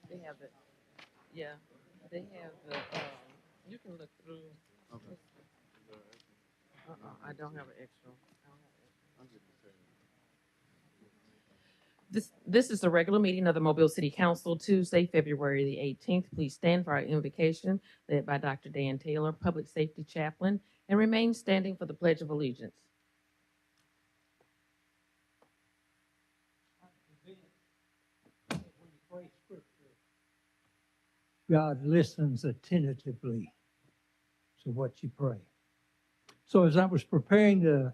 They have it. Yeah, they have the. You can look through. Okay. I don't have an extra. I don't have an extra. This is a regular meeting of the Mobile City Council, Tuesday, February the 18th. Please stand for our invocation, led by Dr. Dan Taylor, Public Safety Chaplain, and remain standing for the Pledge of Allegiance. God listens attentively to what you pray. So as I was preparing to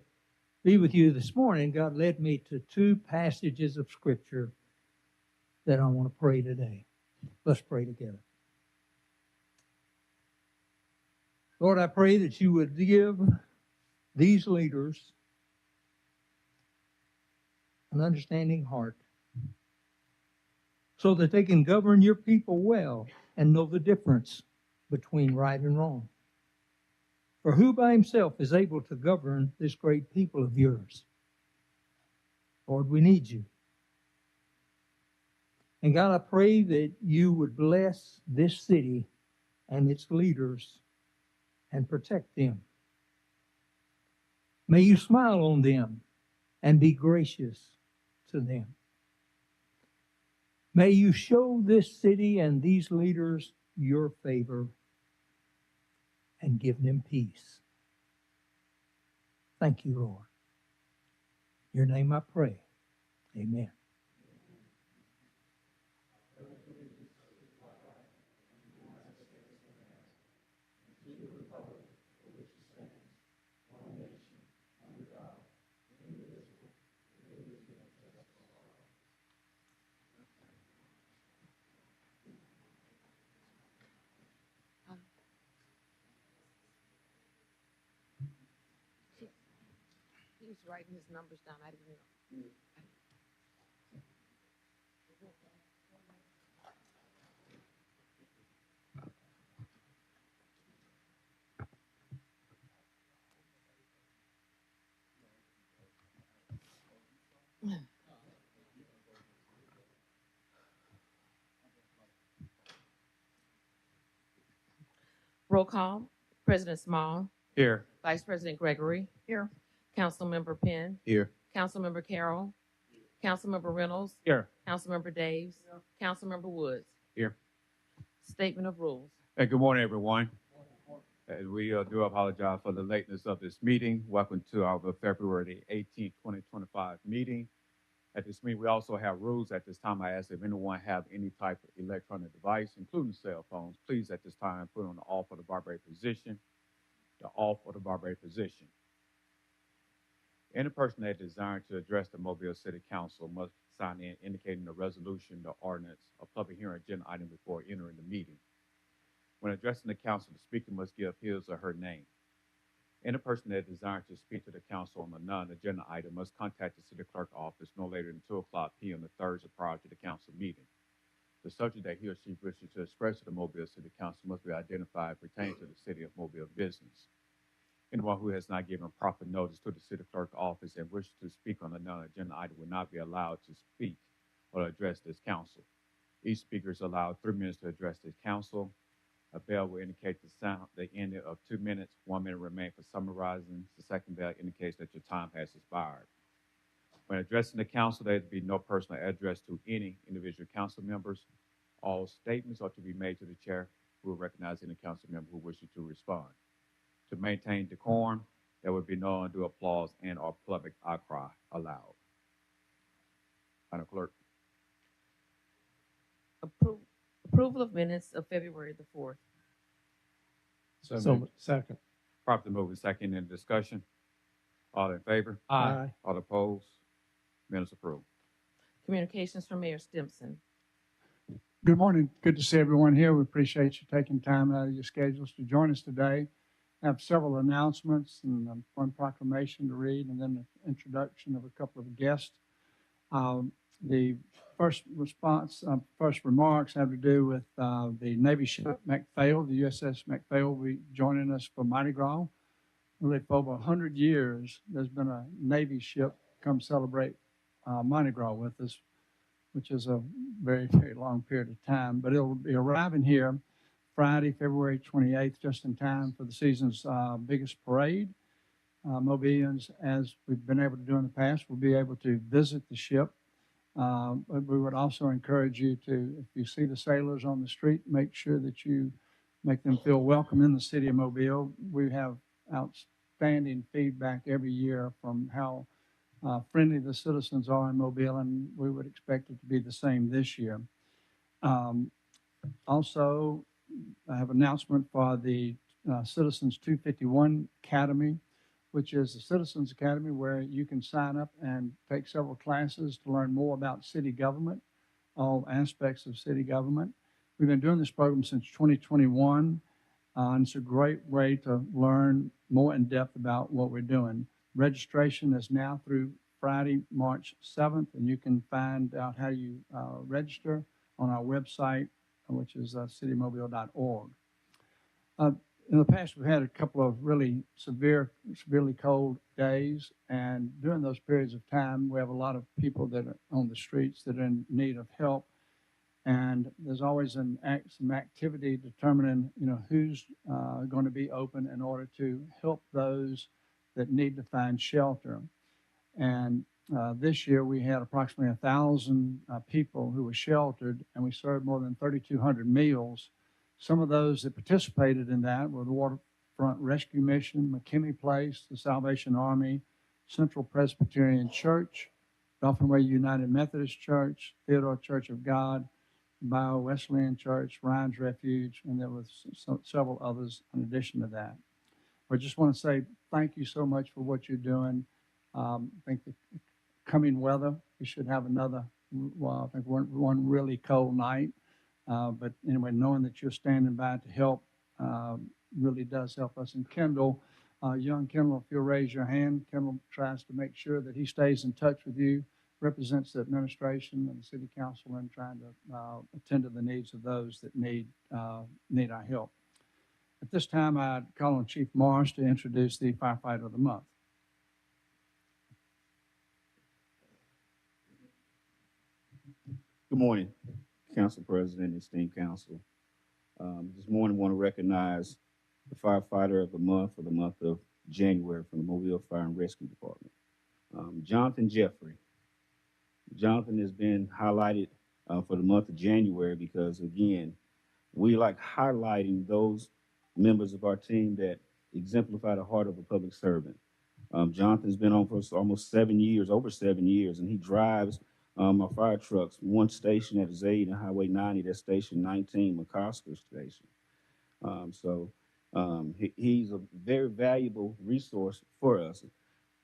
be with you this morning, God led me to two passages of Scripture that I want to pray today. Let's pray together. Lord, I pray that you would give these leaders an understanding heart so that they can govern your people well and know the difference between right and wrong. For who by himself is able to govern this great people of yours? Lord, we need you. And God, I pray that you would bless this city and its leaders and protect them. May you smile on them and be gracious to them. May you show this city and these leaders your favor and give them peace. Thank you, Lord. In your name I pray. Amen. He's writing his numbers down. I didn't know. Roll call. President Small. Here. Vice President Gregory. Here. Councilmember Penn. Here. Councilmember Carroll. Councilmember Reynolds. Here. Councilmember Daves. Councilmember Woods. Here. Statement of rules. Hey, good morning, everyone. And we do apologize for the lateness of this meeting. Welcome to our February 18th, 2025 meeting. At this meeting, we also have rules. At this time, I ask if anyone have any type of electronic device, including cell phones, please at this time put on the off or the vibrate position, the off or the vibrate position. Any person that desires to address the Mobile City Council must sign in indicating the resolution, the ordinance, or public hearing agenda item before entering the meeting. When addressing the council, the speaker must give his or her name. Any person that desires to speak to the council on a non-agenda item must contact the city clerk office no later than 2:00 p.m. the Thursday prior to the council meeting. The subject that he or she wishes to express to the Mobile City Council must be identified pertaining to the city of Mobile business. Anyone who has not given proper notice to the city clerk office and wishes to speak on a non-agenda item will not be allowed to speak or address this council. Each speaker is allowed 3 minutes to address this council. A bell will indicate the ending of 2 minutes. 1 minute remains for summarizing. The second bell indicates that your time has expired. When addressing the council, there will be no personal address to any individual council members. All statements are to be made to the chair, who will recognize any council member who wishes to respond. To maintain decorum, there will be no undue applause and or public outcry allowed. Madam Clerk. Approval of minutes of February the 4th. So second. Properly moved and second in discussion. All in favor? Aye. All opposed? Minutes approved. Communications from Mayor Stimpson. Good morning. Good to see everyone here. We appreciate you taking time out of your schedules to join us today. I have several announcements and one proclamation to read, and then the introduction of a couple of guests. The first remarks have to do with the Navy ship McPhail. The USS McPhail will be joining us for Mardi Gras. Really, for over 100 years, there's been a Navy ship come celebrate Mardi Gras with us. which is a very, very long period of time. But it'll be arriving here Friday, February 28th, just in time for the season's biggest parade. Mobilians, as we've been able to do in the past, will be able to visit the ship. But we would also encourage you to, if you see the sailors on the street, make sure that you make them feel welcome in the city of Mobile. We have outstanding feedback every year from how friendly the citizens are in Mobile, and we would expect it to be the same this year. Also, I have an announcement for the Citizens 251 Academy, which is a Citizens Academy where you can sign up and take several classes to learn more about city government, all aspects of city government. We've been doing this program since 2021, and it's a great way to learn more in depth about what we're doing. Registration is now through Friday, March 7th, and you can find out how you register on our website, which is citymobile.org. In the past, we've had a couple of really severely cold days, and during those periods of time, we have a lot of people that are on the streets that are in need of help. And there's always some activity determining, who's going to be open in order to help those that need to find shelter. And this year, we had approximately 1,000 people who were sheltered, and we served more than 3,200 meals. Some of those that participated in that were the Waterfront Rescue Mission, McKinney Place, the Salvation Army, Central Presbyterian Church, Dolphin Way United Methodist Church, Theodore Church of God, Bio Wesleyan Church, Ryan's Refuge, and there were several others in addition to that. I just want to say thank you so much for what you're doing. I think the coming weather, we should have another, I think one really cold night. But anyway, knowing that you're standing by to help really does help us. And Kendall, young Kendall, if you'll raise your hand, Kendall tries to make sure that he stays in touch with you, represents the administration and the city council in trying to attend to the needs of those that need our help. At this time, I'd call on Chief Morris to introduce the Firefighter of the Month. Good morning, Council President and esteemed council. This morning, I want to recognize the Firefighter of the Month for the month of January from the Mobile Fire and Rescue Department, Jonathan Jeffrey. Jonathan has been highlighted for the month of January because, again, we like highlighting those members of our team that exemplify the heart of a public servant. Jonathan's been on for almost 7 years, over 7 years, and he drives our fire trucks, one station at Azalea and Highway 90, that's Station 19, McCosker Station. He's a very valuable resource for us.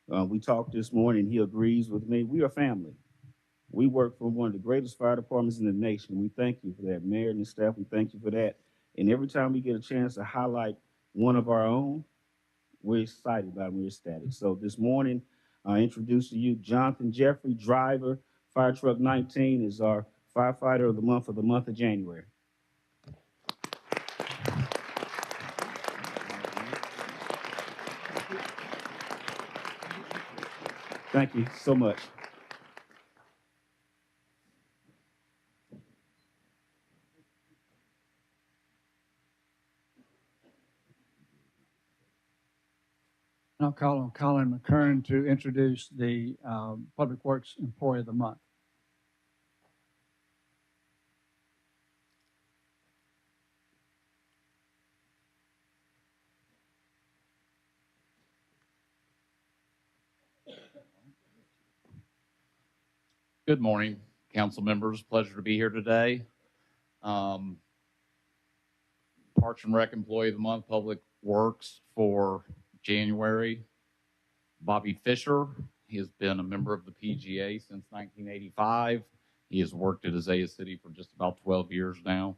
We talked this morning, he agrees with me. We are family. We work for one of the greatest fire departments in the nation. We thank you for that. Mayor and staff, we thank you for that. And every time we get a chance to highlight one of our own, we're excited about it, we're ecstatic. So this morning, I introduce to you Jonathan Jeffrey, driver, Fire Truck 19 is our Firefighter of the Month for the month of January. Thank you so much. I'll call on Colin McKern to introduce the Public Works Employee of the Month. Good morning, council members. Pleasure to be here today. Parks and Rec Employee of the Month, Public Works for January, Bobby Fisher. He has been a member of the PGA since 1985. He has worked at Azalea City for just about 12 years now.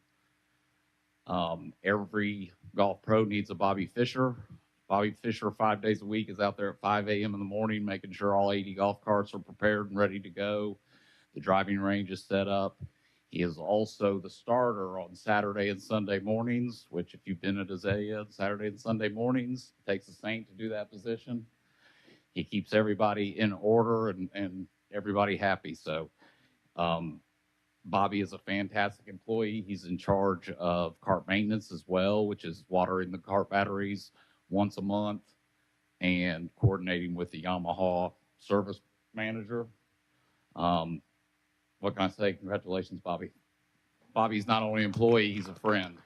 Every golf pro needs a Bobby Fisher. Bobby Fisher, 5 days a week, is out there at 5 a.m. in the morning, making sure all 80 golf carts are prepared and ready to go. The driving range is set up. He is also the starter on Saturday and Sunday mornings, which if you've been at Azalea Saturday and Sunday mornings, it takes a saint to do that position. He keeps everybody in order and everybody happy. So Bobby is a fantastic employee. He's in charge of cart maintenance as well, which is watering the cart batteries once a month and coordinating with the Yamaha service manager. Um, what can I say? Congratulations, Bobby. Bobby's not only an employee, he's a friend.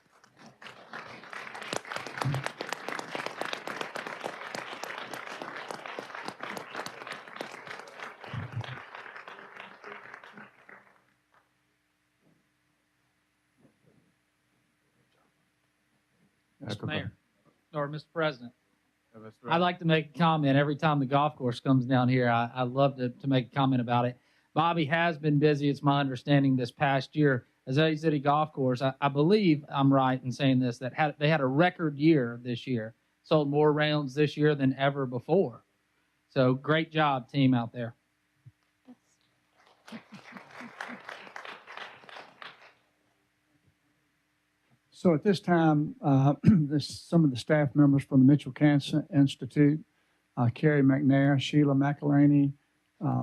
Mr. Mayor, or Mr. President, Yeah, Mr. I'd like to make a comment every time the golf course comes down here. I love to make a comment about it. Bobby has been busy, it's my understanding, this past year. Azalea City Golf Course, I believe I'm right in saying this, that they had a record year this year, sold more rounds this year than ever before. So great job, team out there. So at this time, some of the staff members from the Mitchell Cancer Institute, Carrie McNair, Sheila McElhaney,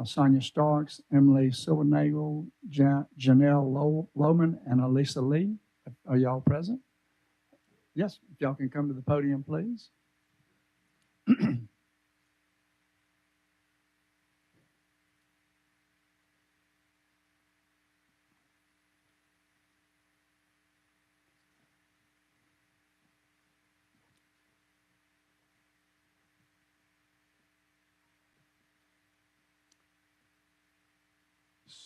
Sonia Starks, Emily Silvernagel, Janelle Lohman, and Elisa Lee. Are y'all present? Yes, if y'all can come to the podium, please.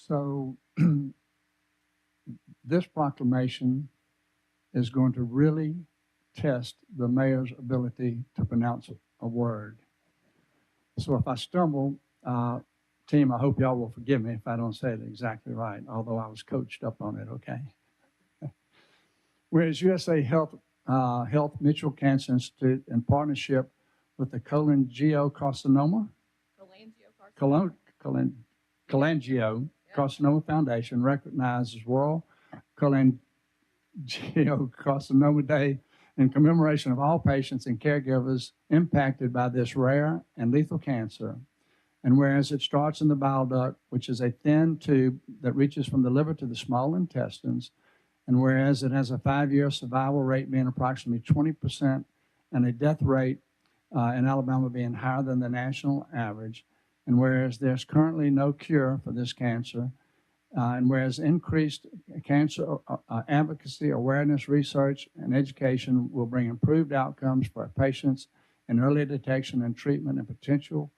So this proclamation is going to really test the mayor's ability to pronounce a word. So if I stumble, team, I hope y'all will forgive me if I don't say it exactly right, although I was coached up on it, okay? Whereas USA Health Mitchell Cancer Institute, in partnership with the cholangiocarcinoma Foundation, recognizes World Cholangiocarcinoma Day in commemoration of all patients and caregivers impacted by this rare and lethal cancer. And whereas it starts in the bile duct, which is a thin tube that reaches from the liver to the small intestines, and whereas it has a 5-year survival rate being approximately 20% and a death rate in Alabama being higher than the national average, and whereas there's currently no cure for this cancer, and whereas increased cancer advocacy, awareness, research, and education will bring improved outcomes for our patients in early detection and treatment and potential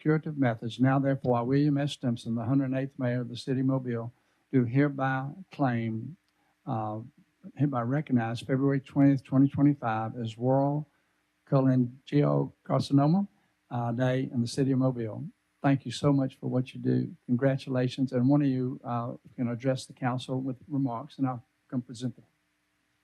curative methods. Now, therefore, I, William S. Stimson, the 108th mayor of the city of Mobile, do hereby recognize February 20th, 2025 as World Cholangiocarcinoma Day in the city of Mobile. Thank you so much for what you do. Congratulations. And one of you can address the council with remarks, and I'll come present them.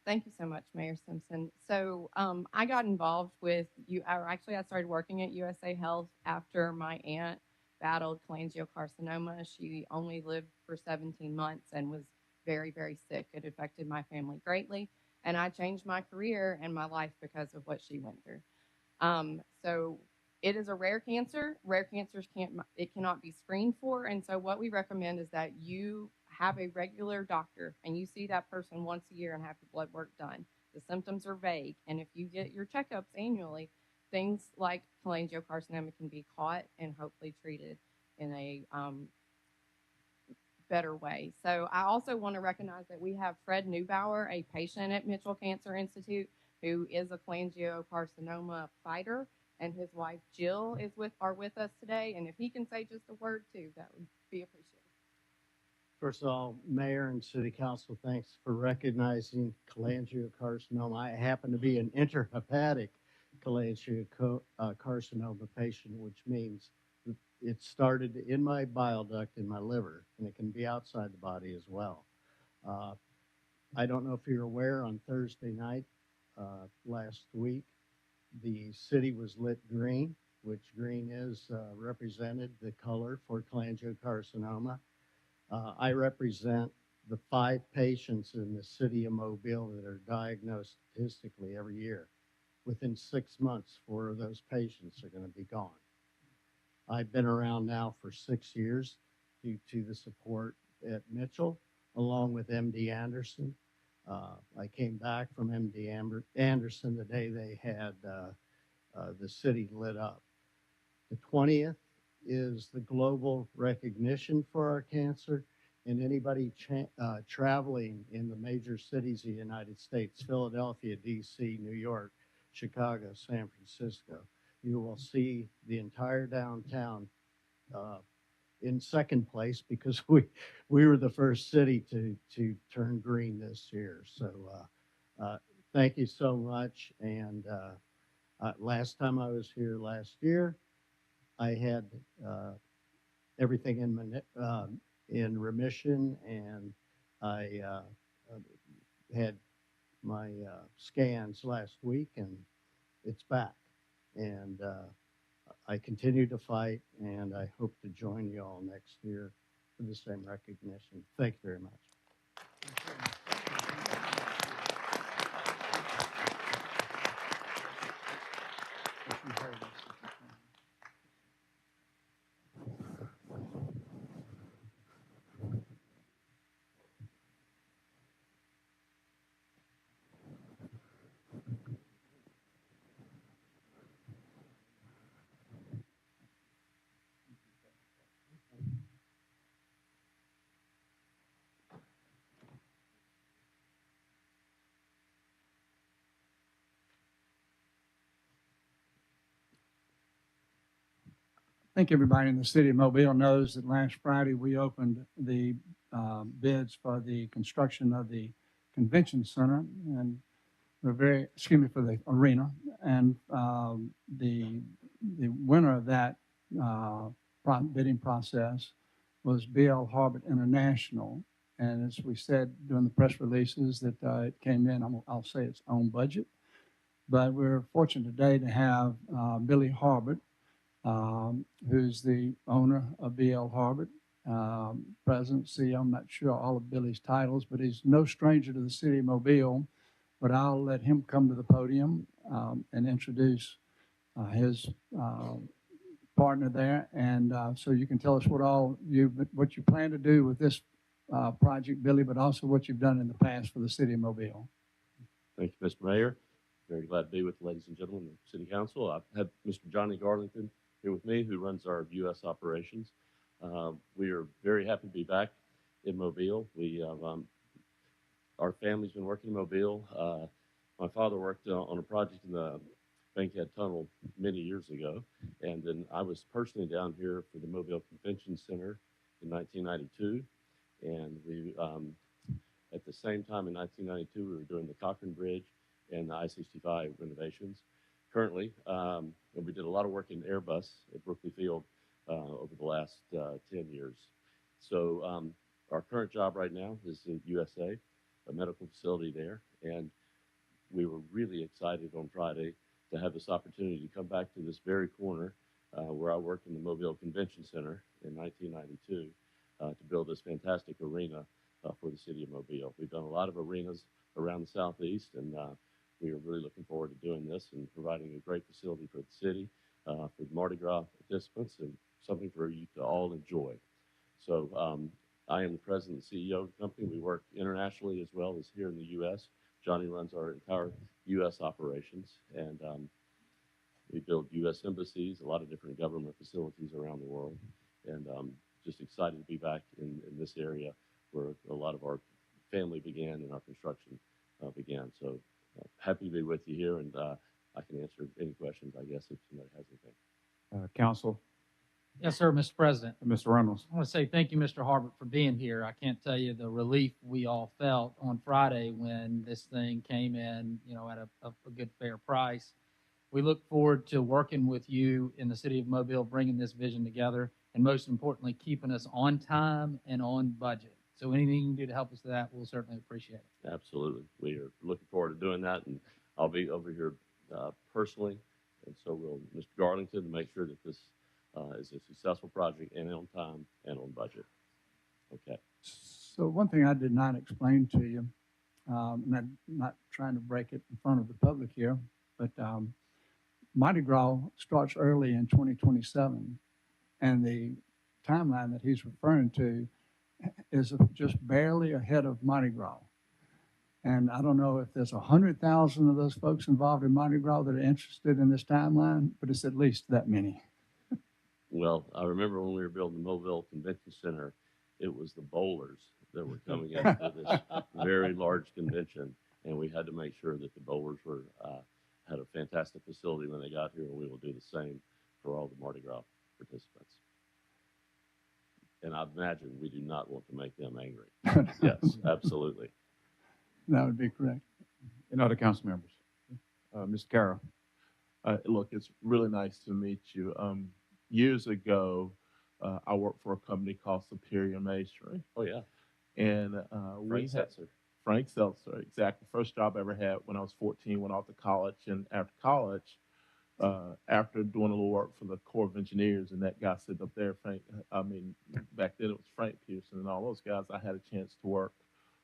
Thank you so much, Mayor Simpson. So I got involved with you, or actually I started working at USA Health after my aunt battled cholangiocarcinoma. She only lived for 17 months and was very, very sick. It affected my family greatly. And I changed my career and my life because of what she went through. So it is a rare cancer. Rare cancers cannot be screened for. And so what we recommend is that you have a regular doctor and you see that person once a year and have your blood work done. The symptoms are vague. And if you get your checkups annually, things like cholangiocarcinoma can be caught and hopefully treated in a better way. So I also want to recognize that we have Fred Neubauer, a patient at Mitchell Cancer Institute, who is a cholangiocarcinoma fighter, and his wife Jill are with us today. And if he can say just a word too, that would be appreciated. First of all, Mayor and City Council, thanks for recognizing cholangiocarcinoma. I happen to be an intrahepatic cholangiocarcinoma patient, which means it started in my bile duct in my liver, and it can be outside the body as well. I don't know if you're aware, on Thursday night last week, the city was lit green, which green is represented the color for cholangiocarcinoma. I represent the 5 patients in the city of Mobile that are diagnosed statistically every year. Within 6 months, 4 of those patients are going to be gone. I've been around now for 6 years due to the support at Mitchell, along with MD Anderson. I came back from MD Anderson the day they had the city lit up. The 20th is the global recognition for our cancer, and anybody traveling in the major cities of the United States, Philadelphia, DC, New York, Chicago, San Francisco, you will see the entire downtown in second place because we were the first city to turn green this year. So thank you so much. And last time I was here last year, I had everything in remission, and I had my scans last week, and it's back. And I continue to fight, and I hope to join you all next year for the same recognition. Thank you very much. I think everybody in the city of Mobile knows that last Friday we opened the bids for the construction of the convention center, and we're for the arena, and the winner of that bidding process was BL Harbert International. And as we said during the press releases that it came in, I'll say its own budget. But we're fortunate today to have Billy Harbert, who's the owner of BL Harbert, president, CEO. I'm not sure all of Billy's titles, but he's no stranger to the city of Mobile. But I'll let him come to the podium and introduce his partner there. And so you can tell us what you plan to do with this project, Billy, but also what you've done in the past for the city of Mobile. Thank you, Mr. Mayor. Very glad to be with the ladies and gentlemen of the City Council. I've had Mr. Johnny Garlington here with me, who runs our U.S. operations. We are very happy to be back in Mobile. Our family's been working in Mobile. My father worked on a project in the Bankhead Tunnel many years ago, and then I was personally down here for the Mobile Convention Center in 1992, and we, at the same time in 1992, we were doing the Cochrane Bridge and the I-65 renovations. Currently, we did a lot of work in Airbus at Brookley Field over the last 10 years. So our current job right now is in USA, a medical facility there, and we were really excited on Friday to have this opportunity to come back to this very corner where I worked in the Mobile Convention Center in 1992 to build this fantastic arena for the city of Mobile. We've done a lot of arenas around the Southeast, and we are really looking forward to doing this and providing a great facility for the city, for the Mardi Gras participants, and something for you to all enjoy. So I am the president and CEO of the company. We work internationally as well as here in the U.S. Johnny runs our entire U.S. operations, and we build U.S. embassies, a lot of different government facilities around the world, and just excited to be back in this area where a lot of our family began and our construction began. So happy to be with you here, and I can answer any questions, I guess, if somebody has anything. Council, Yes, sir, Mr. President. Mr. Reynolds. I want to say thank you, Mr. Harbert, for being here. I can't tell you the relief we all felt on Friday when this thing came in, at a good, fair price. We look forward to working with you in the city of Mobile, bringing this vision together, and most importantly, keeping us on time and on budget. So anything you can do to help us with that, we'll certainly appreciate it. Absolutely. We are looking forward to doing that, and I'll be over here personally, and so will Mr. Garlington, to make sure that this is a successful project and on time and on budget. Okay. So one thing I did not explain to you, and I'm not trying to break it in front of the public here, but Mardi Gras starts early in 2027, and the timeline that he's referring to is just barely ahead of Mardi Gras. And I don't know if there's 100,000 of those folks involved in Mardi Gras that are interested in this timeline, but it's at least that many. Well, I remember when we were building the Mobile Convention Center, it was the bowlers that were coming in for this very large convention, and we had to make sure that the bowlers were had a fantastic facility when they got here, and we will do the same for all the Mardi Gras participants. And I imagine we do not want to make them angry. Yes, absolutely. That would be correct. Any other council members? Mr. Carroll. Look, it's really nice to meet you. Years ago, I worked for a company called Superior Masonry, Oh, yeah. and Frank Setzer. Frank Seltzer, exactly. First job I ever had when I was 14, went off to college, and after college, after doing a little work for the Corps of Engineers, and that guy sitting up there, back then it was Frank Pearson and all those guys, I had a chance to work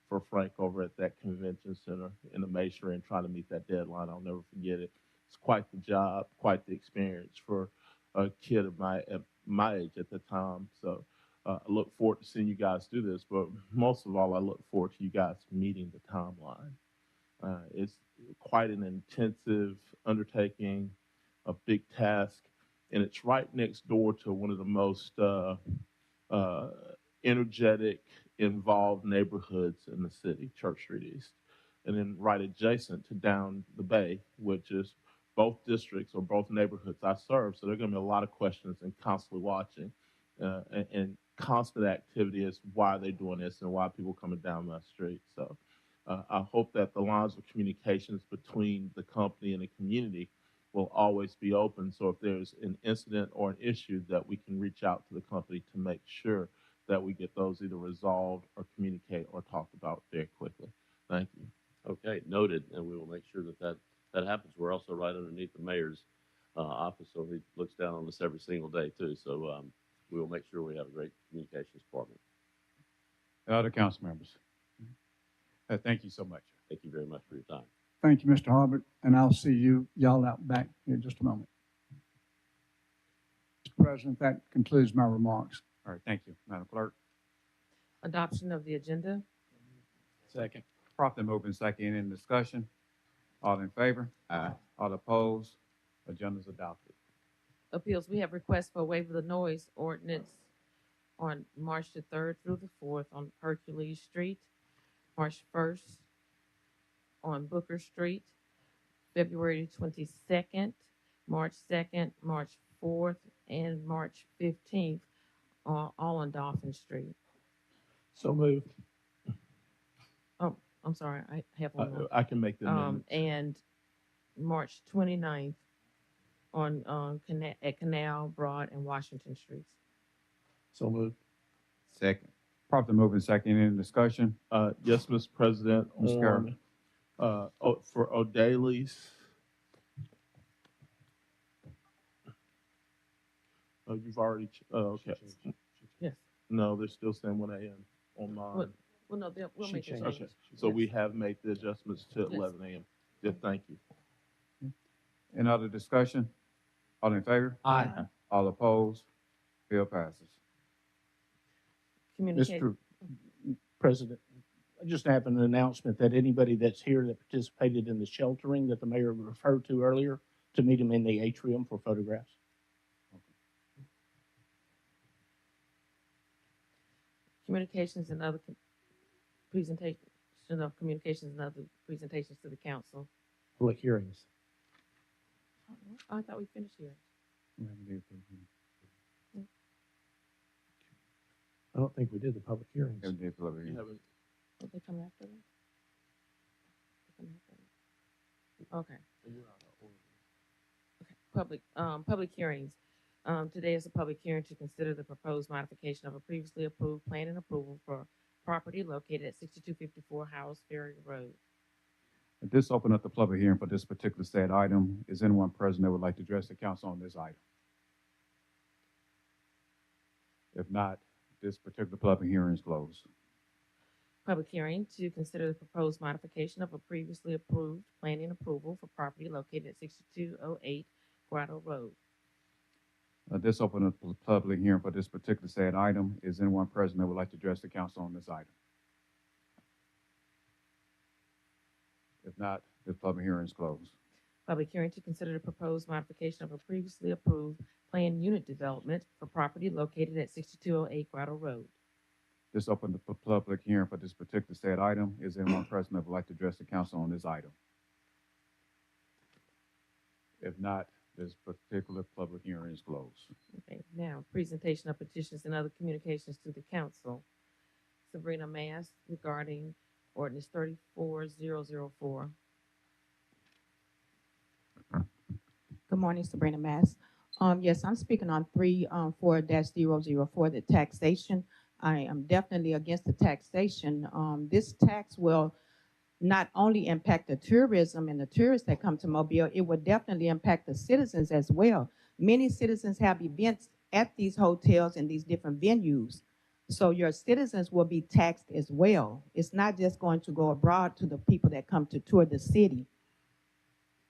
for Frank over at that convention center in the masonry and trying to meet that deadline. I'll never forget it. It's quite the job, quite the experience for a kid of my age at the time. So I look forward to seeing you guys do this, but most of all, I look forward to you guys meeting the timeline. It's quite an intensive undertaking, a big task, and it's right next door to one of the most energetic, involved neighborhoods in the city, Church Street East, and then right adjacent to down the bay, which is both districts or both neighborhoods I serve. So there are going to be a lot of questions and constantly watching and constant activity as why they're doing this and why people coming down my street. So I hope that the lines of communications between the company and the community will always be open. So if there's an incident or an issue, that we can reach out to the company to make sure that we get those either resolved or communicate or talked about very quickly. Thank you. Okay, noted, and we will make sure that happens. We're also right underneath the mayor's office, so he looks down on us every single day too. So we will make sure we have a great communications department. Other council members? Thank you so much. Thank you very much for your time. Thank you, Mr. Harbert, and I'll see y'all out back in just a moment. Mr. President, that concludes my remarks. All right, thank you. Madam Clerk. Adoption of the agenda. Second. Properly moved and second in discussion. All in favor? Aye. All opposed? Agenda is adopted. Appeals, we have requests for waiver of the noise ordinance on March the 3rd through the 4th on Hercules Street, March 1st on Booker Street, February 22nd, March 2nd, March 4th, and March 15th, all on Dolphin Street. So moved. Oh, I'm sorry, I have one more. I can make the amendment. And March 29th on at Canal, Broad, and Washington Streets. So moved. Second. Properly moved and second in discussion. Yes, Mr. President. Mr. Carroll. For O'Daly's. Oh, you've already. Okay. Yes. No, they're still saying 1 a.m. on mine. Well, no, we'll make the change. Okay. So Yes. we have made the adjustments to Yes. 11 a.m. Yeah, thank you. Any other discussion? All in favor? Aye. All opposed? Bill passes. Communicate. Mr. President, I just have an announcement that anybody that's here that participated in the sheltering that the mayor referred to earlier, to meet him in the atrium for photographs. Communications and other presentation of communications and other presentations to the council. Public hearings. I thought we finished here. I don't think we did the public hearings. We did public hearing. You haven't- Did they come after them? They come after them? Okay. Okay. Public hearings. Today is a public hearing to consider the proposed modification of a previously approved plan and approval for property located at 6254 Howes Ferry Road. At this open up the public hearing for this particular said item. Is anyone present that would like to address the council on this item? If not, this particular public hearing is closed. Public hearing to consider the proposed modification of a previously approved planning approval for property located at 6208 Grotto Road. This open a public hearing for this particular said item. Is anyone present that would like to address the council on this item? If not, this public hearing is closed. Public hearing to consider the proposed modification of a previously approved planned unit development for property located at 6208 Grotto Road. This open the public hearing for this particular said item. Is anyone present that would like to address the council on this item? If not, this particular public hearing is closed. Okay, now, presentation of petitions and other communications to the council. Sabrina Mass regarding ordinance 34004. Good morning, Sabrina Mass. Yes, I'm speaking on 34004, the taxation. I am definitely against the taxation. This tax will not only impact the tourism and the tourists that come to Mobile, it will definitely impact the citizens as well. Many citizens have events at these hotels and these different venues. So your citizens will be taxed as well. It's not just going to go abroad to the people that come to tour the city.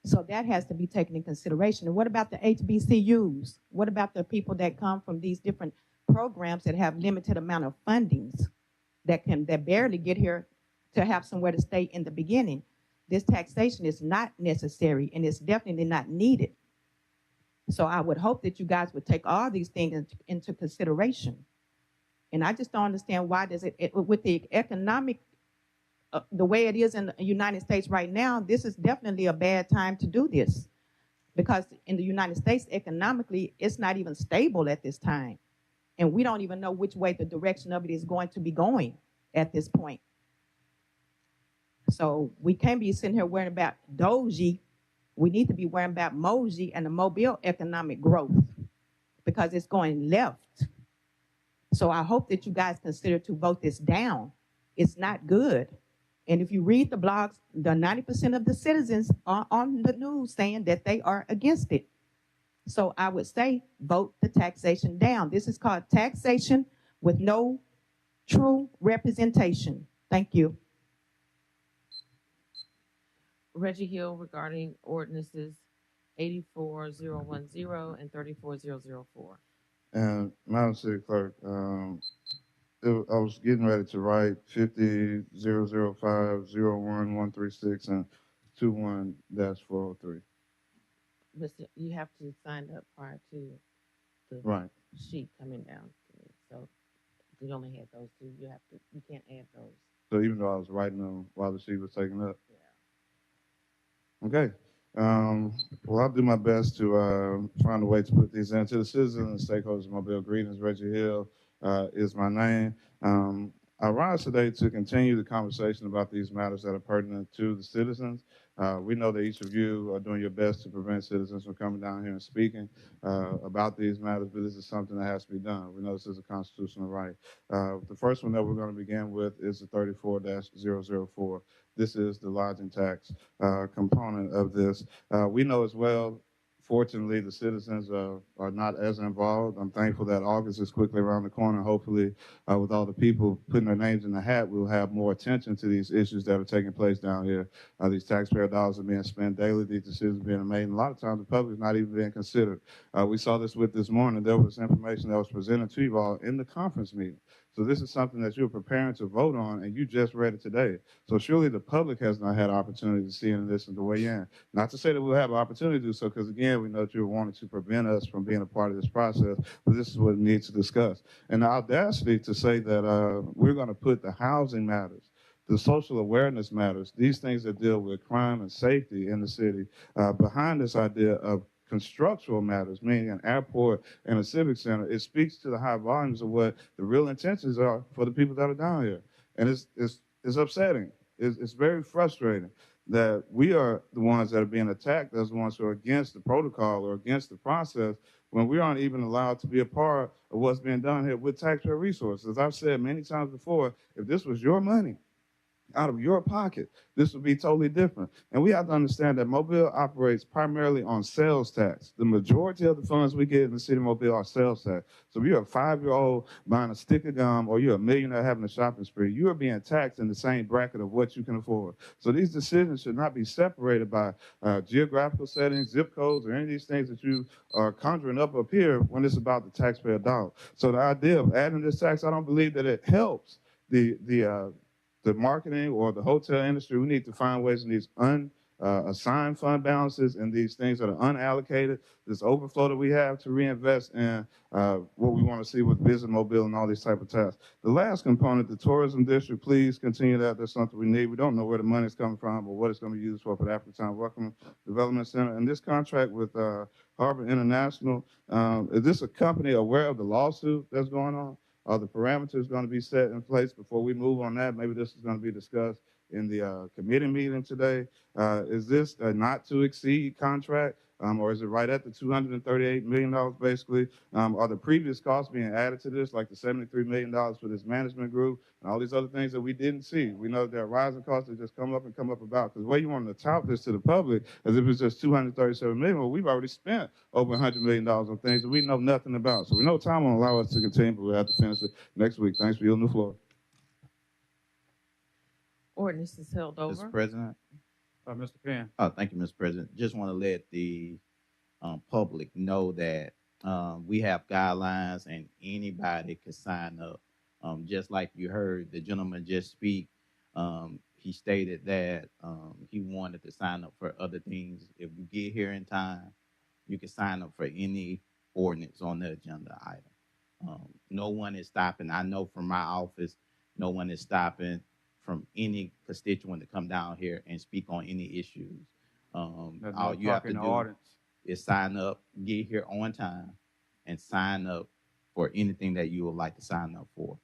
So that has to be taken in consideration. And what about the HBCUs? What about the people that come from these different programs that have limited amount of fundings that barely get here to have somewhere to stay in the beginning? This taxation is not necessary and it's definitely not needed. So I would hope that you guys would take all these things into consideration. And I just don't understand why does it with the economic, the way it is in the United States right now, this is definitely a bad time to do this. Because in the United States, economically, it's not even stable at this time. And we don't even know which way the direction of it is going to be going at this point. So we can't be sitting here worrying about Doji. We need to be worrying about Moji and the Mobile economic growth because it's going left. So I hope that you guys consider to vote this down. It's not good. And if you read the blogs, the 90% of the citizens are on the news saying that they are against it. So I would say vote the taxation down. This is called taxation with no true representation. Thank you. Reggie Hill regarding ordinances 84010 and 34004. And Madam City Clerk, I was getting ready to write 50-005-01136 and 21-403. Listen, you have to sign up prior to the Right. sheet coming down to me. So you only had those two. You can't add those. So even though I was writing them while the sheet was taken up? Yeah. Okay. Well, I'll do my best to find a way to put these into the citizens and stakeholders of Mobile. Greetings. Reggie Hill is my name. I rise today to continue the conversation about these matters that are pertinent to the citizens. We know that each of you are doing your best to prevent citizens from coming down here and speaking about these matters, but this is something that has to be done. We know this is a constitutional right. The first one that we're going to begin with is the 34-004. This is the lodging tax component of this. We know as well, fortunately, the citizens are not as involved. I'm thankful that August is quickly around the corner. Hopefully, with all the people putting their names in the hat, we'll have more attention to these issues that are taking place down here. These taxpayer dollars are being spent daily. These decisions are being made. And a lot of times, the public is not even being considered. We saw this with this morning. There was information that was presented to you all in the conference meeting. So this is something that you're preparing to vote on, and you just read it today. So surely the public has not had an opportunity to see and listen to weigh in. Not to say that we'll have an opportunity to do so, because again, we know that you're wanting to prevent us from being a part of this process, but this is what we need to discuss. And the audacity to say that we're going to put the housing matters, the social awareness matters, these things that deal with crime and safety in the city, behind this idea of constructural matters, meaning an airport and a civic center, it speaks to the high volumes of what the real intentions are for the people that are down here. And it's upsetting. It's very frustrating that we are the ones that are being attacked as the ones who are against the protocol or against the process when we aren't even allowed to be a part of what's being done here with taxpayer resources. As I've said many times before, if this was your money, out of your pocket. This would be totally different. And we have to understand that Mobile operates primarily on sales tax. The majority of the funds we get in the city of Mobile are sales tax. So if you're a 5-year-old buying a stick of gum or you're a millionaire having a shopping spree, you are being taxed in the same bracket of what you can afford. So these decisions should not be separated by geographical settings, zip codes, or any of these things that you are conjuring up here when it's about the taxpayer dollar. So the idea of adding this tax, I don't believe that it helps the marketing or the hotel industry. We need to find ways in these unassigned fund balances and these things that are unallocated, this overflow that we have to reinvest in what we want to see with Visit Mobile and all these type of tasks. The last component, the tourism district, please continue that. That's something we need. We don't know where the money is coming from or what it's going to be used for the African Town Welcome Development Center. And this contract with Harbor International, is this a company aware of the lawsuit that's going on? Are the parameters going to be set in place before we move on that? Maybe this is going to be discussed in the committee meeting today. Is this a not to exceed contract? Or is it right at the $238 million basically? Are the previous costs being added to this, like the $73 million for this management group and all these other things that we didn't see? We know there are rising costs that just come up about. Because the way you want to tout this to the public as if it's just $237 million, well, we've already spent over $100 million on things that we know nothing about. So we know time won't allow us to continue, but we'll have to finish it next week. Thanks for yielding the floor. Ordinance is held over. Mr. President. Mr. Penn. Thank you, Mr. President. Just want to let the public know that we have guidelines and anybody can sign up. Just like you heard the gentleman just speak, he stated that he wanted to sign up for other things. If you get here in time, you can sign up for any ordinance on the agenda item. No one is stopping. I know from my office, no one is stopping from any constituent to come down here and speak on any issues. All you have to do is sign up, get here on time, and sign up for anything that you would like to sign up for.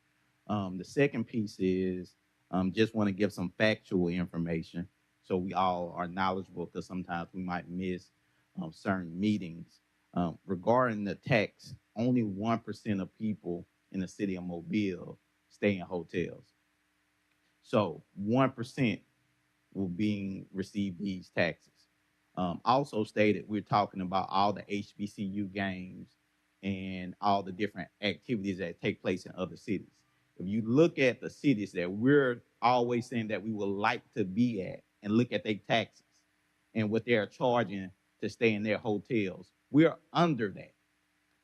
The second piece is just want to give some factual information so we all are knowledgeable, because sometimes we might miss certain meetings. Regarding the tax, only 1% of people in the city of Mobile stay in hotels. So 1% will receive these taxes. Also stated, we're talking about all the HBCU games and all the different activities that take place in other cities. If you look at the cities that we're always saying that we would like to be at and look at their taxes and what they're charging to stay in their hotels, we're under that.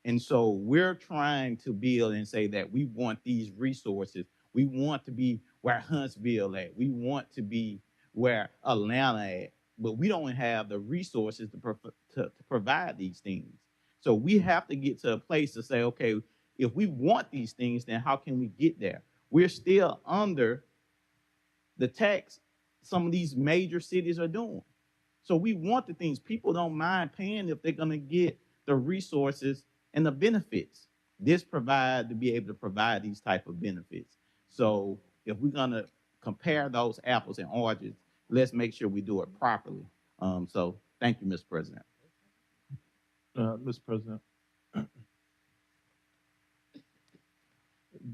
And so we're trying to build and say that we want these resources. We want to be where Huntsville at. We want to be where Atlanta at, but we don't have the resources to provide these things. So we have to get to a place to say, okay, if we want these things, then how can we get there? We're still under the tax some of these major cities are doing. So we want the things. People don't mind paying if they're going to get the resources and the benefits. This provide to be able to provide these type of benefits. So if we're going to compare those apples and oranges, let's make sure we do it properly. So thank you, Mr. President. Mr. President,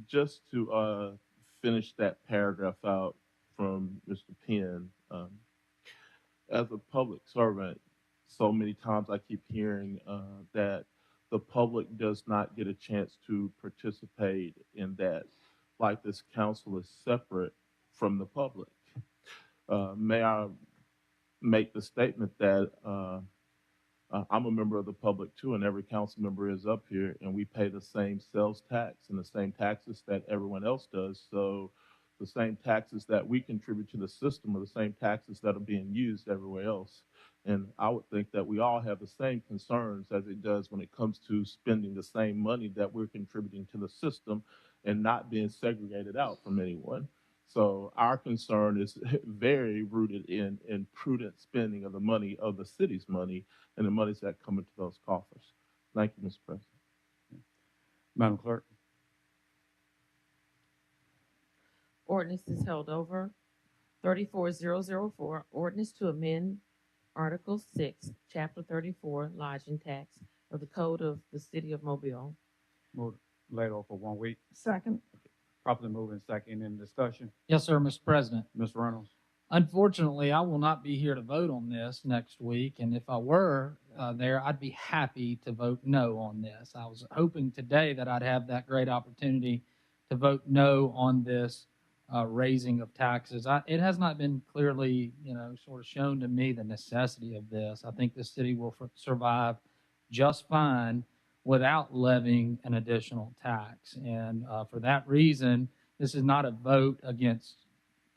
just to finish that paragraph out from Mr. Penn, as a public servant, so many times I keep hearing that the public does not get a chance to participate in that, like this council is separate from the public. May I make the statement that I'm a member of the public too, and every council member is up here, and we pay the same sales tax and the same taxes that everyone else does. So the same taxes that we contribute to the system are the same taxes that are being used everywhere else. And I would think that we all have the same concerns as it does when it comes to spending the same money that we're contributing to the system and not being segregated out from anyone. So our concern is very rooted in prudent spending of the money, of the city's money, and the monies that come into those coffers. Thank you, Mr. President. Madam Clerk. Ordinance is held over. 34004, ordinance to amend Article 6, Chapter 34, lodging tax of the Code of the City of Mobile. Move laid over for 1 week. Second. Properly moving second in discussion. Yes, sir, Mr. President. Ms. Reynolds. Unfortunately, I will not be here to vote on this next week, and if I were there, I'd be happy to vote no on this. I was hoping today that I'd have that great opportunity to vote no on this raising of taxes. It has not been clearly, sort of shown to me the necessity of this. I think the city will survive just fine without levying an additional tax, and for that reason, this is not a vote against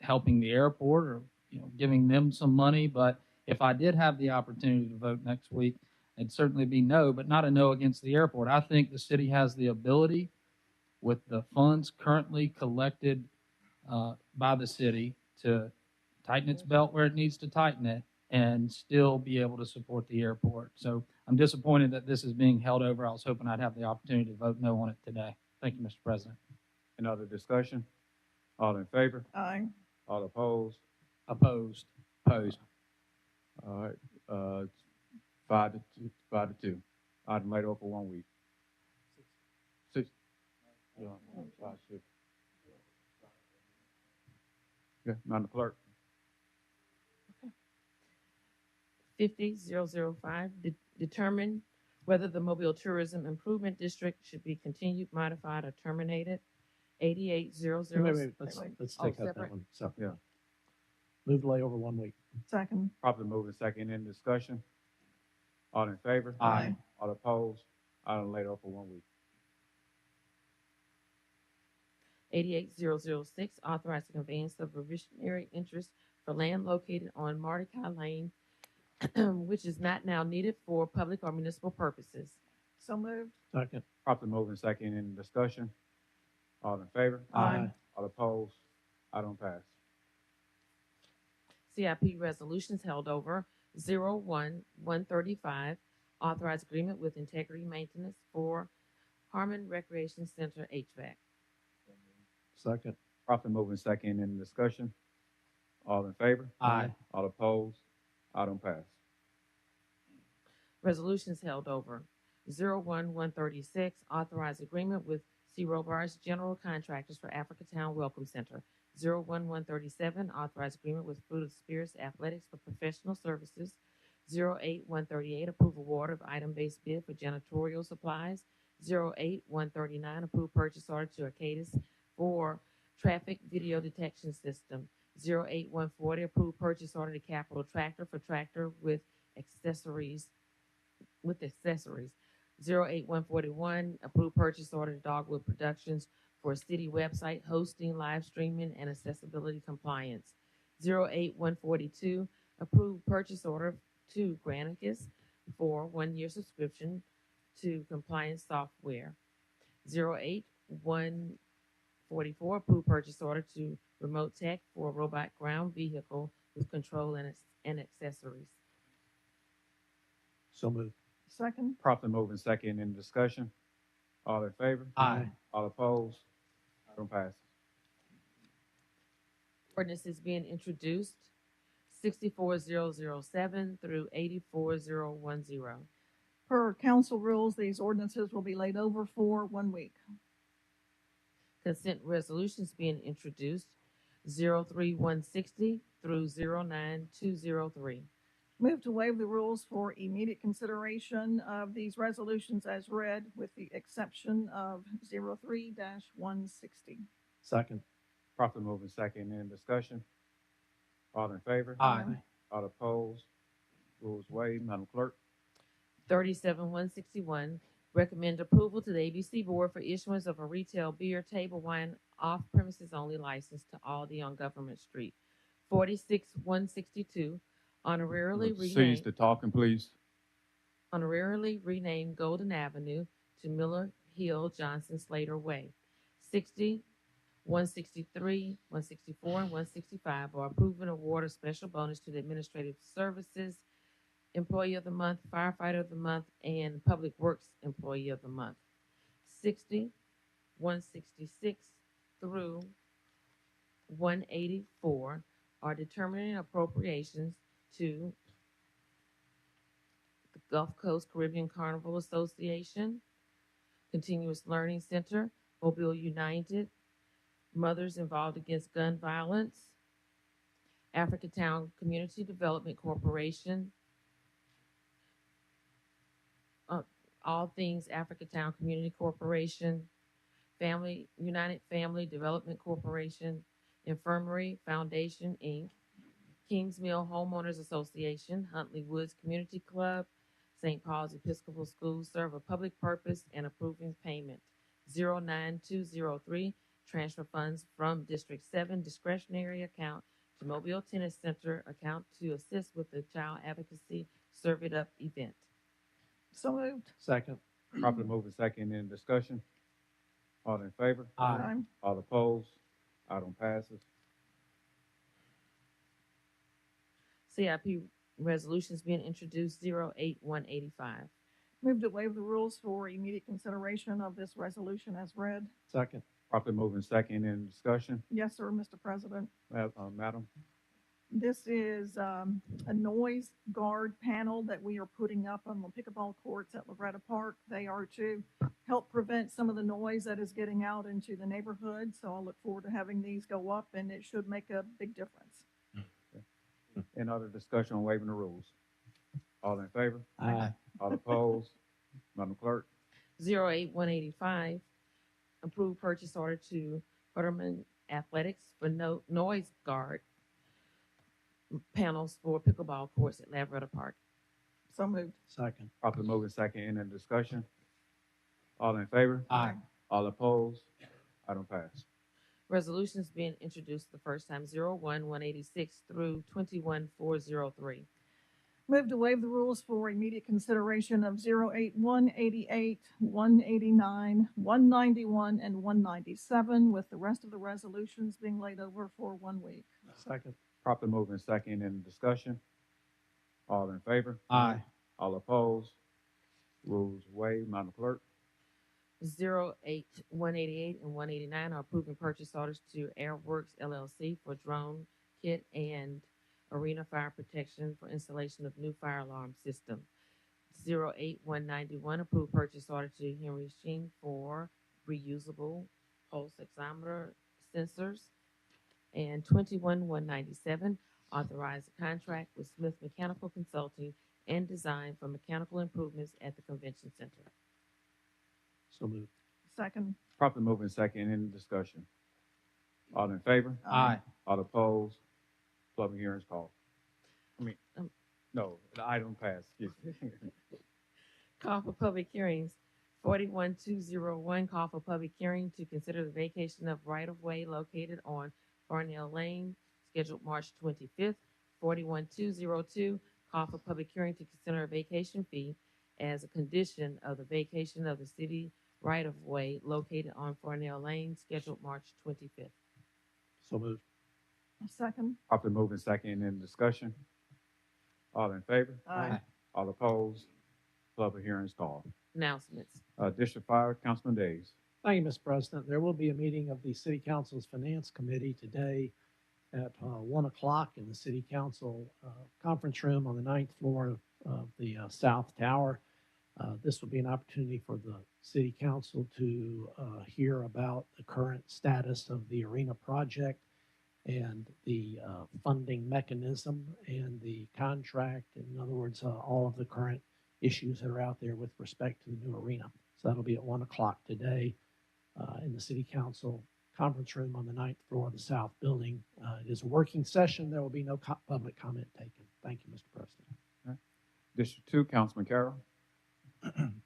helping the airport or giving them some money. But if I did have the opportunity to vote next week, it'd certainly be no, but not a no against the airport. I think the city has the ability, with the funds currently collected by the city, to tighten its belt where it needs to tighten it and still be able to support the airport. So I'm disappointed that this is being held over. I was hoping I'd have the opportunity to vote no on it today. Thank you, Mr. President. Any other discussion? All in favor? Aye. All opposed? Opposed. Opposed. All right, 5-2. Item laid over for 1 week. 6. Yeah, 5-6. Yeah, Madam Clerk. 50005, determine whether the Mobile Tourism Improvement District should be continued, modified, or terminated. 8800. Wait, let's take out that one. So, Yeah. move delay over 1 week. Second. Properly moving second in discussion. All in favor? Aye. All opposed? Item laid over for 1 week. 88006, authorize the conveyance of reversionary interest for land located on Mordecai Lane, which is not now needed for public or municipal purposes. So moved. Second. Properly moving second in discussion. All in favor? Aye. All opposed? Item pass. CIP resolutions held over. 01135, authorize agreement with Integrity Maintenance for Harmon Recreation Center HVAC. Second. Properly moving second in discussion. All in favor? Aye. All opposed? Item pass. Resolutions held over. 01136, authorize agreement with C. Robards General Contractors for Africatown Welcome Center. 01137, authorize agreement with Fruit of Spirits Athletics for professional services. 08138, approve award of item-based bid for janitorial supplies. 08139, approve purchase order to Arcadis for traffic video detection system. 08140, approve purchase order to Capital Tractor for tractor with accessories. 08141, approve purchase order to Dogwood Productions for city website hosting, live streaming, and accessibility compliance. 08142, approve purchase order to Granicus for 1 year subscription to compliance software. 08144, approve purchase order to Remote Tech for a robot ground vehicle with control and accessories. So moved. Second. Properly moving second in discussion. All in favor? Aye. All opposed? Item passes. Ordinance is being introduced. 64007 through 84010. Per council rules, these ordinances will be laid over for 1 week. Consent resolutions being introduced. 03160 through 09203. Move to waive the rules for immediate consideration of these resolutions as read, with the exception of 03-160. Second. Properly moving second in discussion. All in favor? Aye. All opposed? Rules waived. Madam Clerk. 37161, recommend approval to the ABC Board for issuance of a retail beer, table wine, off-premises only license to Aldi on Government Street. 46162, honorarily Cease renamed, the talking, please. honorarily renamed Golden Avenue to Miller Hill Johnson Slater Way. 60, 163, 164, and 165 are approving award of special bonus to the Administrative Services Employee of the Month, Firefighter of the Month, and Public Works Employee of the Month. 60, 166 through 184 are determining appropriations to the Gulf Coast Caribbean Carnival Association, Continuous Learning Center, Mobile United, Mothers Involved Against Gun Violence, Africatown Community Development Corporation, All Things Africatown Community Corporation, United Family Development Corporation, Infirmary Foundation, Inc., Kings Mill Homeowners Association, Huntley Woods Community Club, St. Paul's Episcopal School serve a public purpose and approving payment. 09203, transfer funds from District 7 discretionary account to Mobile Tennis Center account to assist with the Child Advocacy Serve It Up event. So moved. Second. Properly moved and second in discussion. All in favor? Aye. All opposed? Item passes. CIP resolutions being introduced 08185. Move to waive the rules for immediate consideration of this resolution as read. Second. Properly moved and second in discussion. Yes, sir, Mr. President. Madam? This is a noise guard panel that we are putting up on the pickleball courts at Loretta Park. They are to help prevent some of the noise that is getting out into the neighborhood. So I look forward to having these go up, and it should make a big difference. Any other discussion on waiving the rules? All in favor? Aye. All opposed? Madam Clerk? 08185, approved purchase order to Futterman Athletics for noise guard panels for pickleball courts at Loretta Park. So moved. Second. Properly moved and second in discussion. All in favor? Aye. All opposed? Item pass. Resolutions being introduced the first time 01186 through 21403. Move to waive the rules for immediate consideration of 08188, 189, 191, and 197, with the rest of the resolutions being laid over for 1 week. Second. Properly moved and second in discussion. All in favor? Aye. All opposed? Rules waived. Madam Clerk? 08188 and 189 are approving purchase orders to Airworks LLC for drone kit and arena fire protection for installation of new fire alarm system. 08191 approved purchase order to Henry Sheen for reusable pulse oximeter sensors. And 21197 authorize a contract with Smith Mechanical Consulting and Design for mechanical improvements at the convention center. So moved. Second. Properly moved and second in discussion. All in favor? Aye. All opposed? Public hearing is called. No, the item passed. Excuse me. Call for public hearings. 41201, call for public hearing to consider the vacation of right-of-way located on Farnell Lane, scheduled March 25th. 41202, call for public hearing to consider a vacation fee as a condition of the vacation of the city right-of-way located on Farnell Lane, scheduled March 25th. So moved. Second. Properly moved and second in discussion. All in favor? Aye. All opposed? Public hearing is called. Announcements. District 5, Councilman Days. Thank you, Mr. President. There will be a meeting of the City Council's Finance Committee today at 1 o'clock in the City Council conference room on the 9th floor of the South Tower. This will be an opportunity for the City Council to hear about the current status of the arena project and the funding mechanism and the contract. In other words, all of the current issues that are out there with respect to the new arena. So that'll be at 1 o'clock today in the City Council conference room on the 9th floor of the South Building. It is a working session. There will be no public comment taken. Thank you, Mr. President. District 2, Councilman Carroll.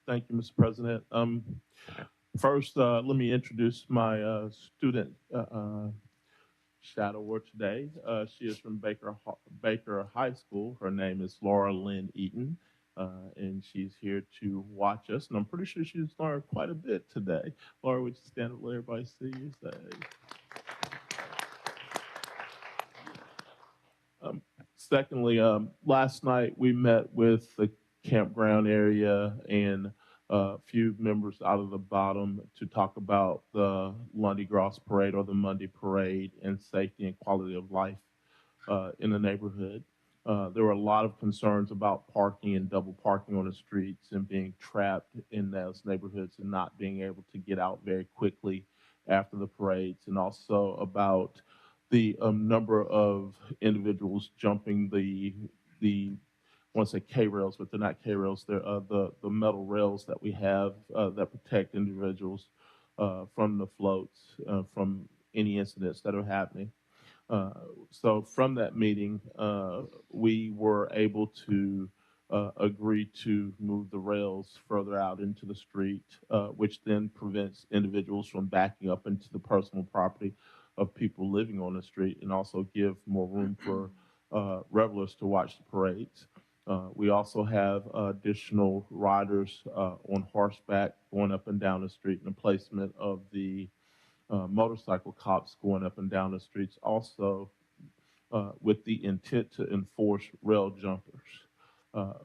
Thank you, Mr. President. First, let me introduce my student shadower today. She is from Baker High School. Her name is Laura Lynn Eaton, and she's here to watch us. And I'm pretty sure she's learned quite a bit today. Laura, would you stand up, let everybody see you? Say. Secondly, last night we met with the campground area and a few members out of the bottom to talk about the Lundy Gross Parade, or the Monday Parade, and safety and quality of life in the neighborhood. There were a lot of concerns about parking and double parking on the streets and being trapped in those neighborhoods and not being able to get out very quickly after the parades, and also about the number of individuals jumping the I want to say K rails, but they're not K rails. They're the metal rails that we have that protect individuals from the floats, from any incidents that are happening. So from that meeting, we were able to agree to move the rails further out into the street, which then prevents individuals from backing up into the personal property of people living on the street, and also give more room for revelers to watch the parades. We also have additional riders on horseback going up and down the street, and the placement of the motorcycle cops going up and down the streets, also with the intent to enforce rail jumpers.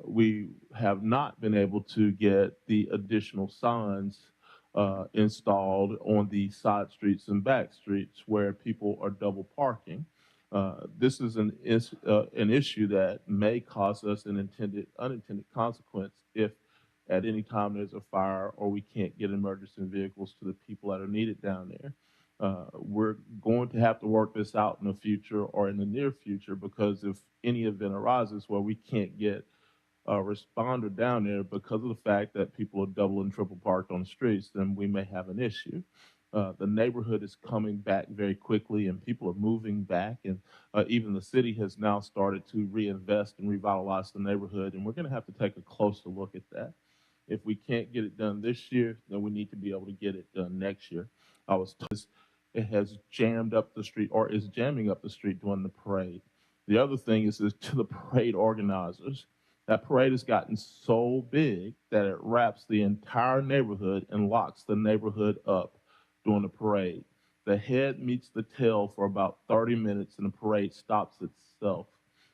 We have not been able to get the additional signs installed on the side streets and back streets where people are double parking. This is an issue that may cause us an unintended consequence if at any time there's a fire or we can't get emergency vehicles to the people that are needed down there. We're going to have to work this out in the future or in the near future, because if any event arises where we can't get a responder down there because of the fact that people are double and triple parked on the streets, then we may have an issue. The neighborhood is coming back very quickly, and people are moving back, and even the city has now started to reinvest and revitalize the neighborhood, and we're going to have to take a closer look at that. If we can't get it done this year, then we need to be able to get it done next year. I was told it has jammed up the street, or is jamming up the street during the parade. The other thing is to the parade organizers. That parade has gotten so big that it wraps the entire neighborhood and locks the neighborhood up during the parade. The head meets the tail for about 30 minutes, and the parade stops itself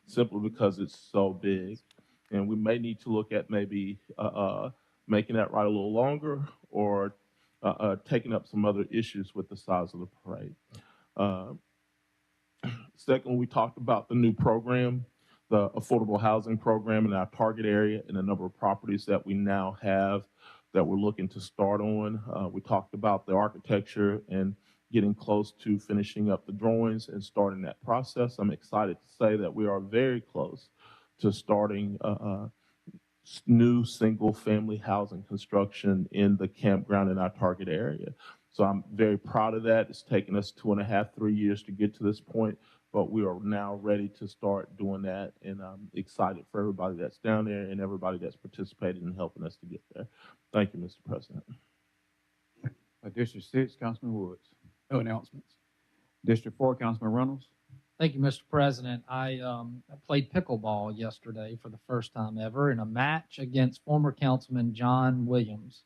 simply because it's so big. And we may need to look at maybe making that ride a little longer, or taking up some other issues with the size of the parade. Second, we talked about the new program, the affordable housing program in our target area, and a number of properties that we now have that we're looking to start on. We talked about the architecture and getting close to finishing up the drawings and starting that process. I'm excited to say that we are very close to starting new single-family housing construction in the campground in our target area. So I'm very proud of that. It's taken us 2.5, 3 years to get to this point, but we are now ready to start doing that, and I'm excited for everybody that's down there and everybody that's participated in helping us to get there. Thank you, Mr. President. District 6, Councilman Woods. No announcements. District 4, Councilman Reynolds. Thank you, Mr. President. I played pickleball yesterday for the first time ever in a match against former Councilman John Williams.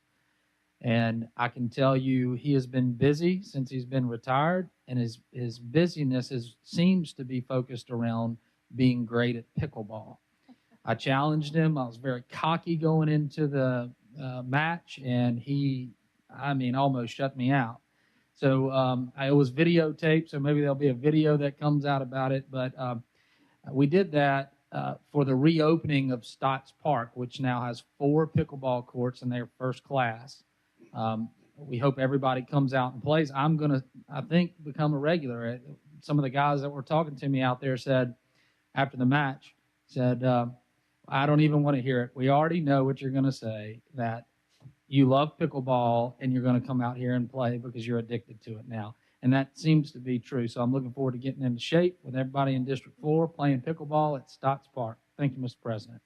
And I can tell you he has been busy since he's been retired, and his busyness seems to be focused around being great at pickleball. I challenged him. I was very cocky going into the match, and he, almost shut me out. So it was videotaped, so maybe there'll be a video that comes out about it. But we did that for the reopening of Stotts Park, which now has 4 pickleball courts, and they're first class. We hope everybody comes out and plays. I'm going to, I think, become a regular. Some of the guys that were talking to me out there said, after the match, I don't even want to hear it. We already know what you're going to say, that you love pickleball and you're going to come out here and play because you're addicted to it now. And that seems to be true. So I'm looking forward to getting into shape with everybody in District 4 playing pickleball at Stotts Park. Thank you, Mr. President.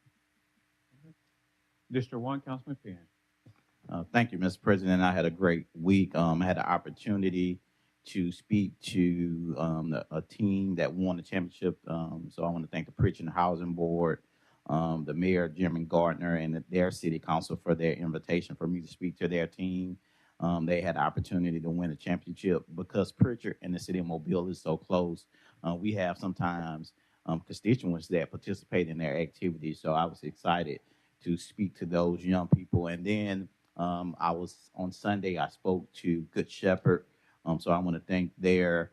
District 1, Councilman Penn. Thank you, Mr. President. I had a great week. I had the opportunity to speak to a team that won the championship. So I want to thank the Pritchard Housing Board, the Mayor, Jim Gardner, and their city council for their invitation for me to speak to their team. They had the opportunity to win a championship because Pritchard and the city of Mobile is so close. We have sometimes constituents that participate in their activities. So I was excited to speak to those young people. And then on Sunday, I spoke to Good Shepherd. So I want to thank their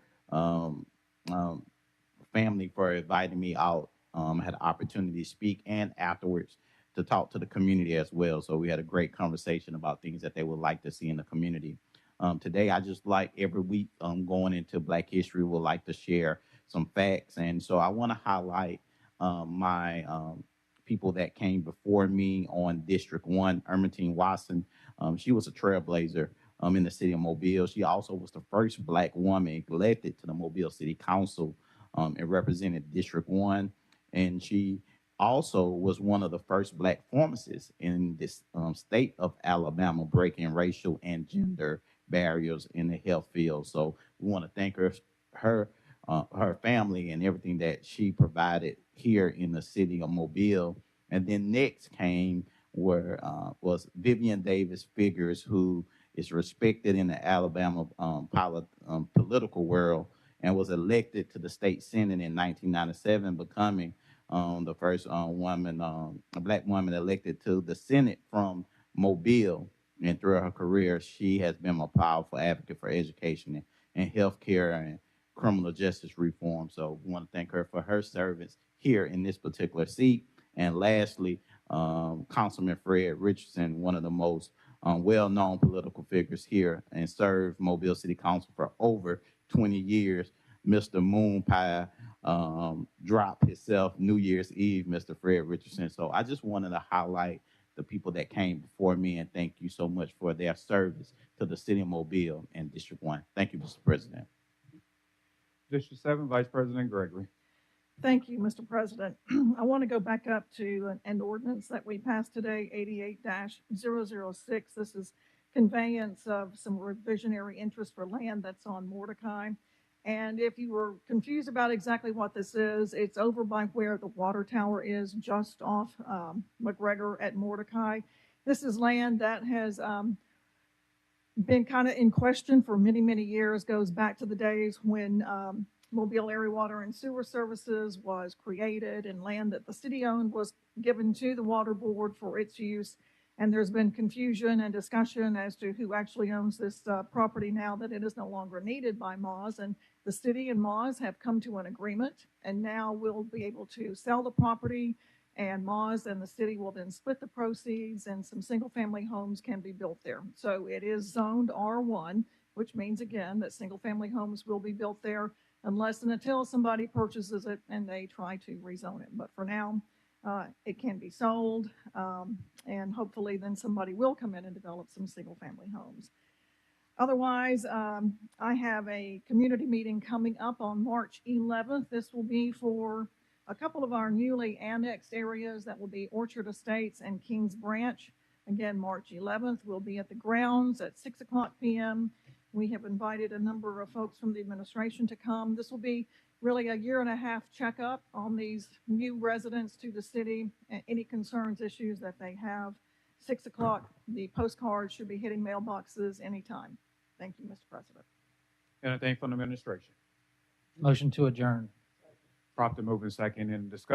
family for inviting me out. I had an opportunity to speak and afterwards to talk to the community as well. So we had a great conversation about things that they would like to see in the community. Today, I just like every week going into Black History, would like to share some facts. And so I want to highlight my people that came before me on District 1, Ermentine Watson. She was a trailblazer in the city of Mobile. She also was the first Black woman elected to the Mobile City Council and represented District 1. And she also was one of the first Black pharmacists in this state of Alabama, breaking racial and gender barriers in the health field. So we want to thank her family and everything that she provided here in the city of Mobile. And then next came was Vivian Davis Figures, who is respected in the Alabama political world and was elected to the state senate in 1997, becoming the first woman, a Black woman elected to the Senate from Mobile. And throughout her career, she has been a powerful advocate for education and healthcare and criminal justice reform. So we want to thank her for her service here in this particular seat. And lastly, Councilman Fred Richardson, one of the most well-known political figures here, and served Mobile City Council for over 20 years. Mr. Moon Pie dropped himself New Year's Eve, Mr. Fred Richardson. So I just wanted to highlight the people that came before me and thank you so much for their service to the city of Mobile and District 1. Thank you, Mr. President. District 7, Vice President Gregory. Thank you, Mr. President. I want to go back up to an ordinance that we passed today, 88-006. This is conveyance of some revisionary interest for land that's on Mordecai. And if you were confused about exactly what this is, it's over by where the water tower is, just off McGregor at Mordecai. This is land that has been kind of in question for many, many years, goes back to the days when Mobile Area Water and Sewer Services was created, and land that the city owned was given to the water board for its use. And there's been confusion and discussion as to who actually owns this property now that it is no longer needed by Moz. And the city and Moz have come to an agreement, and now we'll be able to sell the property, and Moz and the city will then split the proceeds, and some single-family homes can be built there. So it is zoned R1, which means, again, that single-family homes will be built there unless and until somebody purchases it and they try to rezone it. But for now, it can be sold, and hopefully then somebody will come in and develop some single-family homes. Otherwise, I have a community meeting coming up on March 11th. This will be for a couple of our newly annexed areas. That will be Orchard Estates and Kings Branch. Again, March 11th, we'll be at the grounds at 6:00 p.m. We have invited a number of folks from the administration to come. This will be really a year-and-a-half checkup on these new residents to the city, and any concerns, issues that they have. 6:00, the postcards should be hitting mailboxes anytime. Thank you, Mr. President. Anything from the administration? Motion to adjourn. Properly moving second in discussion.